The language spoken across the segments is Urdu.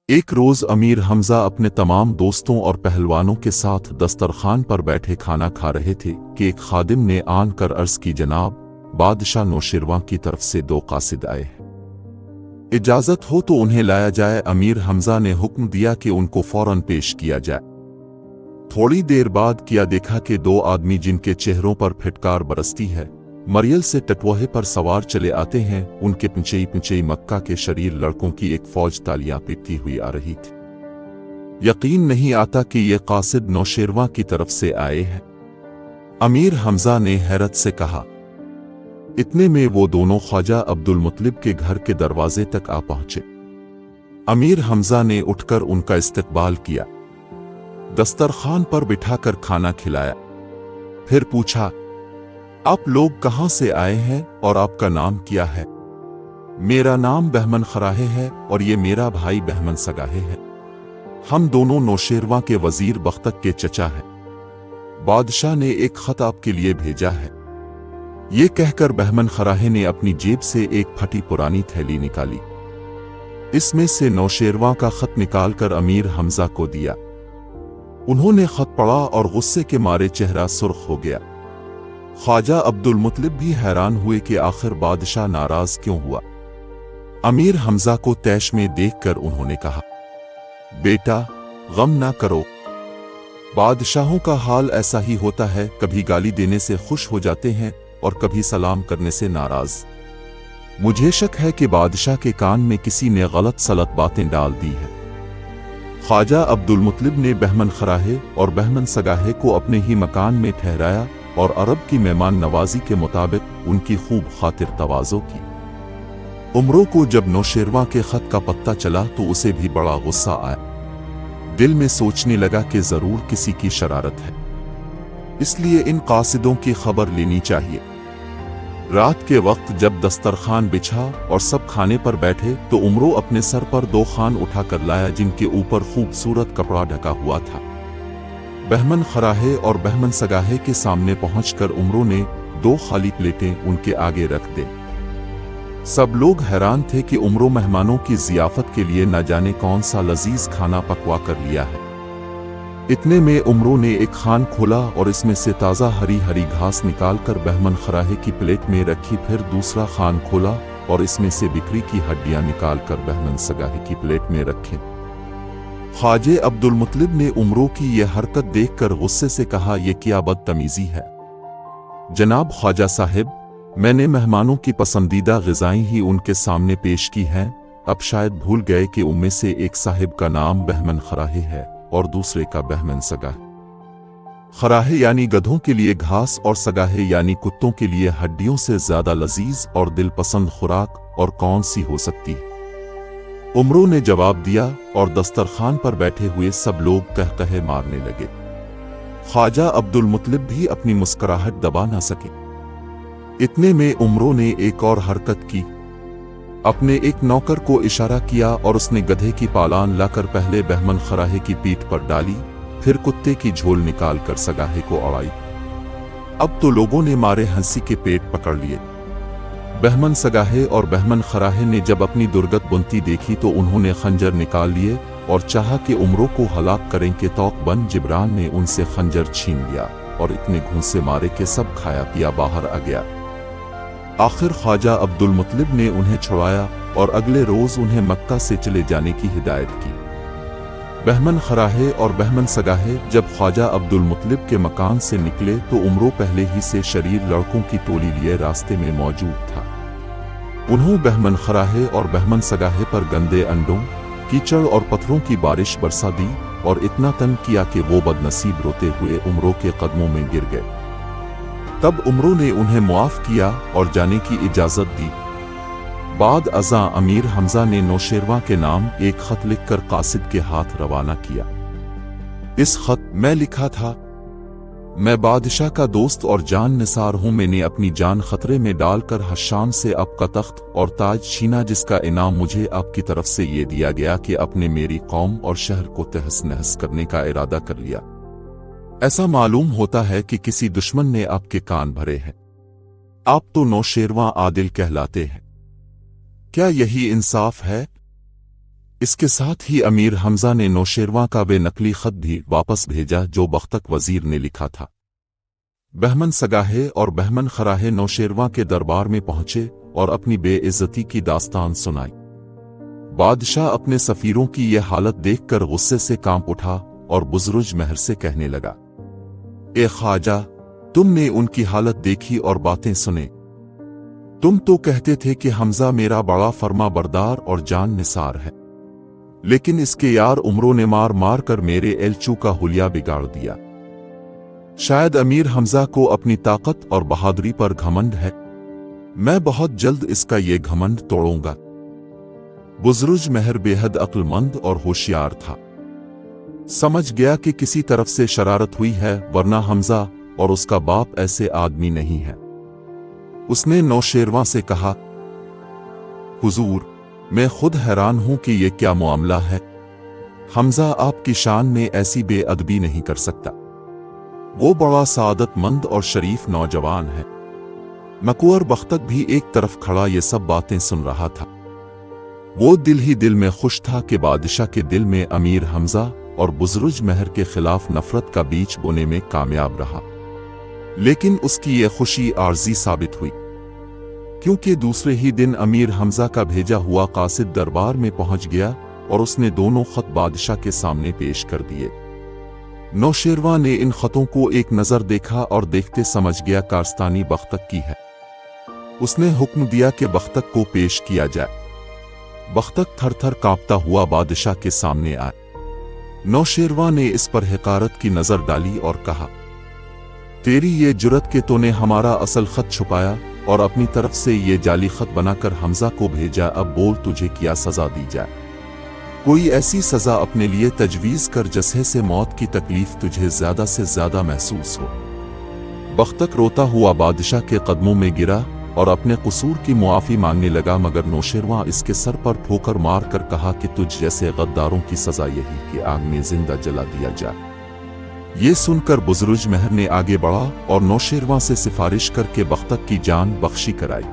ایک روز امیر حمزہ اپنے تمام دوستوں اور پہلوانوں کے ساتھ دسترخوان پر بیٹھے کھانا کھا رہے تھے کہ ایک خادم نے آن کر عرض کی، جناب، بادشاہ نوشیروان کی طرف سے 2 قاصد آئے ہیں، اجازت ہو تو انہیں لایا جائے۔ امیر حمزہ نے حکم دیا کہ ان کو فوراً پیش کیا جائے۔ تھوڑی دیر بعد کیا دیکھا کہ 2 آدمی جن کے چہروں پر پھٹکار برستی ہے، مریل سے ٹٹوہے پر سوار چلے آتے ہیں۔ ان کے پیچھے مکہ کے شریر لڑکوں کی ایک فوج تالیاں پیٹتی ہوئی آ رہی تھی۔ یقین نہیں آتا کہ یہ قاصد نوشیروان کی طرف سے آئے ہیں۔ امیر حمزہ نے حیرت سے کہا۔ اتنے میں وہ دونوں خواجہ عبد المطلب کے گھر کے دروازے تک آ پہنچے۔ امیر حمزہ نے اٹھ کر ان کا استقبال کیا، دسترخوان پر بٹھا کر کھانا کھلایا، پھر پوچھا، آپ لوگ کہاں سے آئے ہیں اور آپ کا نام کیا ہے؟ میرا نام بہمن خراہے ہے اور یہ میرا بھائی بہمن سگاہے ہے۔ ہم دونوں نوشیروان کے وزیر بختک کے چچا ہیں۔ بادشاہ نے ایک خط آپ کے لیے بھیجا ہے۔ یہ کہہ کر بہمن خراہے نے اپنی جیب سے ایک پھٹی پرانی تھیلی نکالی۔ اس میں سے نوشیروان کا خط نکال کر امیر حمزہ کو دیا۔ انہوں نے خط پڑھا اور غصے کے مارے چہرہ سرخ ہو گیا۔ خواجہ عبد المطلب بھی حیران ہوئے کہ آخر بادشاہ ناراض کیوں ہوا۔ امیر حمزہ کو طیش میں دیکھ کر انہوں نے کہا، بیٹا، غم نہ کرو، بادشاہوں کا حال ایسا ہی ہوتا ہے، کبھی گالی دینے سے خوش ہو جاتے ہیں اور کبھی سلام کرنے سے ناراض۔ مجھے شک ہے کہ بادشاہ کے کان میں کسی نے غلط سلط باتیں ڈال دی ہیں۔ خواجہ عبد المطلب نے بہمن خراہے اور بہمن سگاہے کو اپنے ہی مکان میں ٹھہرایا اور عرب کی مہمان نوازی کے مطابق ان کی خوب خاطر تواضع کی۔ عمروں کو جب نوشیروان کے خط کا پتہ چلا تو اسے بھی بڑا غصہ آیا۔ دل میں سوچنے لگا کہ ضرور کسی کی شرارت ہے، اس لیے ان قاصدوں کی خبر لینی چاہیے۔ رات کے وقت جب دسترخوان بچھا اور سب کھانے پر بیٹھے تو عمروں اپنے سر پر 2 خوان اٹھا کر لایا جن کے اوپر خوبصورت کپڑا ڈھکا ہوا تھا۔ بہمن خراہے اور بہمن سگاہے کے سامنے پہنچ کر عمروں نے 2 خالی پلیٹیں ان کے آگے رکھ دیں۔ سب لوگ حیران تھے کہ عمروں مہمانوں کی ضیافت کے لیے نہ جانے کون سا لذیذ کھانا پکوا کر لیا ہے۔ اتنے میں عمروں نے ایک خوان کھولا اور اس میں سے تازہ ہری ہری گھاس نکال کر بہمن خراہے کی پلیٹ میں رکھی، پھر دوسرا خوان کھولا اور اس میں سے بکری کی ہڈیاں نکال کر بہمن سگاہے کی پلیٹ میں رکھیں۔ خواجہ عبد المطلب نے عمروں کی یہ حرکت دیکھ کر غصے سے کہا، یہ کیا بدتمیزی ہے؟ جناب خواجہ صاحب، میں نے مہمانوں کی پسندیدہ غذائیں ہی ان کے سامنے پیش کی ہیں، اب شاید بھول گئے کہ ان میں سے ایک صاحب کا نام بہمن خراہے ہے اور دوسرے کا بہمن سگاہے۔ خراہے یعنی گدھوں کے لیے گھاس اور سگاہے یعنی کتوں کے لیے ہڈیوں سے زیادہ لذیذ اور دل پسند خوراک اور کون سی ہو سکتی ہے؟ عمروں نے جواب دیا اور دسترخوان پر بیٹھے ہوئے سب لوگ قہقہے مارنے لگے۔ خواجہ عبد المطلب بھی اپنی مسکراہٹ دبا نہ سکے۔ اتنے میں عمروں نے ایک اور حرکت کی، اپنے ایک نوکر کو اشارہ کیا اور اس نے گدھے کی پالان لا کر پہلے بہمن خراہے کی پیٹھ پر ڈالی، پھر کتے کی جھول نکال کر سگاہے کو اڑائی۔ اب تو لوگوں نے مارے ہنسی کے پیٹ پکڑ لیے۔ بہمن سگاہے اور بہمن خراہے نے جب اپنی درگت بنتی دیکھی تو انہوں نے خنجر نکال لیے اور چاہا کہ عمروں کو ہلاک کریں کہ توق بن جبران نے ان سے خنجر چھین لیا اور اتنے گھونسے مارے کہ سب کھایا پیا باہر آ گیا۔ آخر خواجہ عبد المطلب نے انہیں چھڑایا اور اگلے روز انہیں مکہ سے چلے جانے کی ہدایت کی۔ بہمن خراہے اور بہمن سگاہے جب خواجہ عبد المطلب کے مکان سے نکلے تو عمروں پہلے ہی سے شریر لڑکوں کی ٹولی لیے راستے میں موجود تھا۔ انہوں بہمن خراہے اور بہمن سگاہے پر گندے انڈوں، کیچڑ اور پتھروں کی بارش برسا دی اور اتنا تنگ کیا کہ وہ بدنصیب روتے ہوئے عمروں کے قدموں میں گر گئے۔ تب عمروں نے انہیں معاف کیا اور جانے کی اجازت دی۔ بعد ازاں امیر حمزہ نے نوشیروان کے نام ایک خط لکھ کر قاصد کے ہاتھ روانہ کیا۔ اس خط میں لکھا تھا، میں بادشاہ کا دوست اور جان نثار ہوں، میں نے اپنی جان خطرے میں ڈال کر حشام سے آپ کا تخت اور تاج چھینا، جس کا انعام مجھے آپ کی طرف سے یہ دیا گیا کہ آپ نے میری قوم اور شہر کو تہس نہس کرنے کا ارادہ کر لیا۔ ایسا معلوم ہوتا ہے کہ کسی دشمن نے آپ کے کان بھرے ہیں۔ آپ تو نوشیروان عادل کہلاتے ہیں، کیا یہی انصاف ہے؟ اس کے ساتھ ہی امیر حمزہ نے نوشیروان کا وہ نقلی خط بھی واپس بھیجا جو بختک وزیر نے لکھا تھا۔ بہمن سگاہے اور بہمن خراہے نوشیروان کے دربار میں پہنچے اور اپنی بے عزتی کی داستان سنائی۔ بادشاہ اپنے سفیروں کی یہ حالت دیکھ کر غصے سے کانپ اٹھا اور بزرج مہر سے کہنے لگا، اے خواجہ، تم نے ان کی حالت دیکھی اور باتیں سنے۔ تم تو کہتے تھے کہ حمزہ میرا بڑا فرما بردار اور جان نثار ہے، لیکن اس کے یار عمروں نے مار مار کر میرے ایلچو کا حلیہ بگاڑ دیا۔ شاید امیر حمزہ کو اپنی طاقت اور بہادری پر گھمنڈ ہے، میں بہت جلد اس کا یہ گھمنڈ توڑوں گا۔ بزرج مہر بے حد عقل مند اور ہوشیار تھا، سمجھ گیا کہ کسی طرف سے شرارت ہوئی ہے، ورنہ حمزہ اور اس کا باپ ایسے آدمی نہیں ہے۔ اس نے نوشیروان سے کہا، حضور، میں خود حیران ہوں کہ یہ کیا معاملہ ہے۔ حمزہ آپ کی شان میں ایسی بے ادبی نہیں کر سکتا، وہ بڑا سعادت مند اور شریف نوجوان ہے۔ مکور بختک بھی ایک طرف کھڑا یہ سب باتیں سن رہا تھا۔ وہ دل ہی دل میں خوش تھا کہ بادشاہ کے دل میں امیر حمزہ اور بزرج مہر کے خلاف نفرت کا بیج بونے میں کامیاب رہا، لیکن اس کی یہ خوشی عارضی ثابت ہوئی، کیونکہ دوسرے ہی دن امیر حمزہ کا بھیجا ہوا قاصد دربار میں پہنچ گیا اور اس نے دونوں خط بادشاہ کے سامنے پیش کر دیے۔ نوشیروان نے ان خطوں کو ایک نظر دیکھا اور دیکھتے سمجھ گیا کارستانی بختک کی ہے۔ اس نے حکم دیا کہ بختک کو پیش کیا جائے۔ بختک تھر تھر کانپتا ہوا بادشاہ کے سامنے آئے۔ نوشیروان نے اس پر حقارت کی نظر ڈالی اور کہا، تیری یہ جرت کہ تو نے ہمارا اصل خط چھپایا اور اپنی طرف سے یہ جعلی خط بنا کر حمزہ کو بھیجا، اب بول تجھے کیا سزا دی جائے؟ کوئی ایسی سزا اپنے لیے تجویز کر جسے سے موت کی تکلیف تجھے زیادہ سے زیادہ محسوس ہو۔ بختک روتا ہوا بادشاہ کے قدموں میں گرا اور اپنے قصور کی معافی مانگنے لگا، مگر نوشیروان اس کے سر پر ٹھوکر مار کر کہا کہ تجھ جیسے غداروں کی سزا یہی کہ آگ میں زندہ جلا دیا جائے۔ یہ سن کر بزرج مہر نے آگے بڑھا اور نوشیروان سے سفارش کر کے بختک کی جان بخشی کرائی۔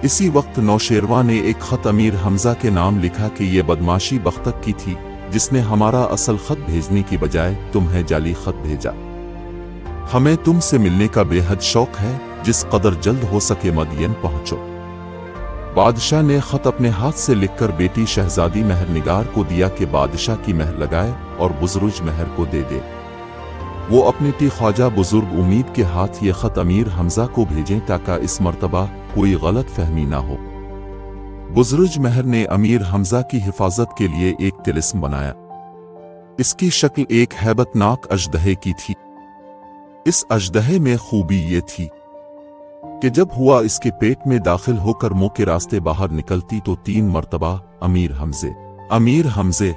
اسی وقت نوشیروان نے ایک خط امیر حمزہ کے نام لکھا کہ یہ بدماشی بختک کی تھی جس نے ہمارا اصل خط بھیجنے کی بجائے تمہیں جعلی خط بھیجا۔ ہمیں تم سے ملنے کا بے حد شوق ہے، جس قدر جلد ہو سکے مدین پہنچو۔ بادشاہ نے خط اپنے ہاتھ سے لکھ کر بیٹی شہزادی مہر نگار کو دیا کہ بادشاہ کی مہر لگائے اور بزرج مہر کو دے دے۔ وہ اپنی ٹی خواجہ بزرگ امید کے ہاتھ یہ خط امیر حمزہ کو بھیجیں تاکہ اس مرتبہ کوئی غلط فہمی نہ ہو۔ بزرج مہر نے امیر حمزہ کی حفاظت کے لیے ایک طلسم بنایا۔ اس کی شکل ایک ہیبت ناک اژدہے کی تھی۔ اس اژدہے میں خوبی یہ تھی کہ جب ہوا اس کے پیٹ میں داخل ہو کر منہ کے راستے باہر نکلتی تو 3 مرتبہ امیر حمزے، امیر حمزے،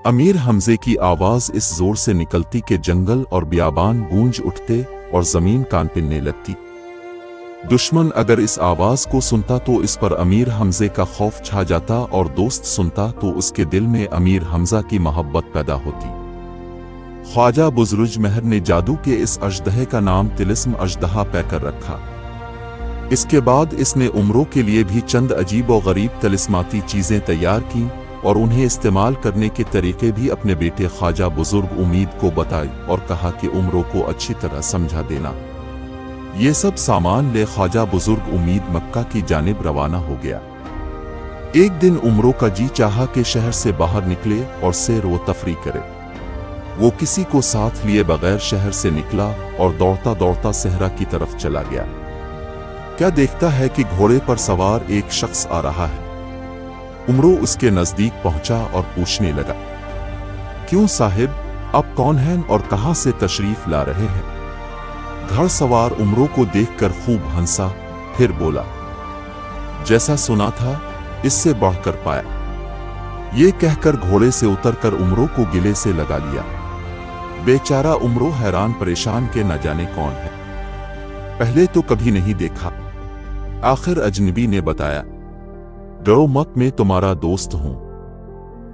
امیر حمزے کی آواز اس زور سے نکلتی کہ جنگل اور بیابان گونج اٹھتے اور زمین کانپنے لگتی۔ دشمن اگر اس آواز کو سنتا تو اس پر امیر حمزے کا خوف چھا جاتا اور دوست سنتا تو اس کے دل میں امیر حمزہ کی محبت پیدا ہوتی۔ خواجہ بزرج مہر نے جادو کے اس اژدہے کا نام طلسم اژدہا پے کر رکھا۔ اس کے بعد اس نے عمروں کے لیے بھی چند عجیب و غریب طلسماتی چیزیں تیار کیں اور انہیں استعمال کرنے کے طریقے بھی اپنے بیٹے خواجہ بزرگ امید کو بتائے اور کہا کہ عمروں کو اچھی طرح سمجھا دینا۔ یہ سب سامان لے خواجہ بزرگ امید مکہ کی جانب روانہ ہو گیا۔ ایک دن عمروں کا جی چاہا کہ شہر سے باہر نکلے اور سیر و تفریح کرے۔ وہ کسی کو ساتھ لیے بغیر شہر سے نکلا اور دوڑتا دوڑتا صحرا کی طرف چلا گیا۔ کیا دیکھتا ہے کہ گھوڑے پر سوار ایک شخص آ رہا ہے۔ عمرو اس کے نزدیک پہنچا اور پوچھنے لگا، کیوں صاحب، آپ کون ہیں اور کہاں سے تشریف لا رہے ہیں؟ گھڑ سوار عمرو کو دیکھ کر خوب ہنسا، پھر بولا، جیسا سنا تھا اس سے بڑھ کر پایا۔ یہ کہہ کر گھوڑے سے اتر کر عمرو کو گلے سے لگا لیا۔ بیچارہ عمرو حیران پریشان کہ نہ جانے کون ہے، پہلے تو کبھی نہیں دیکھا۔ آخر اجنبی نے بتایا، ڈرو مت، میں تمہارا دوست ہوں،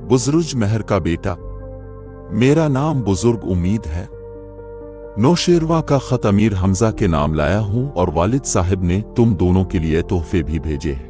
بزرج مہر کا بیٹا، میرا نام بزرگ امید ہے۔ نوشیروان کا خط امیر حمزہ کے نام لایا ہوں اور والد صاحب نے تم دونوں کے لیے تحفے بھی بھیجے ہیں۔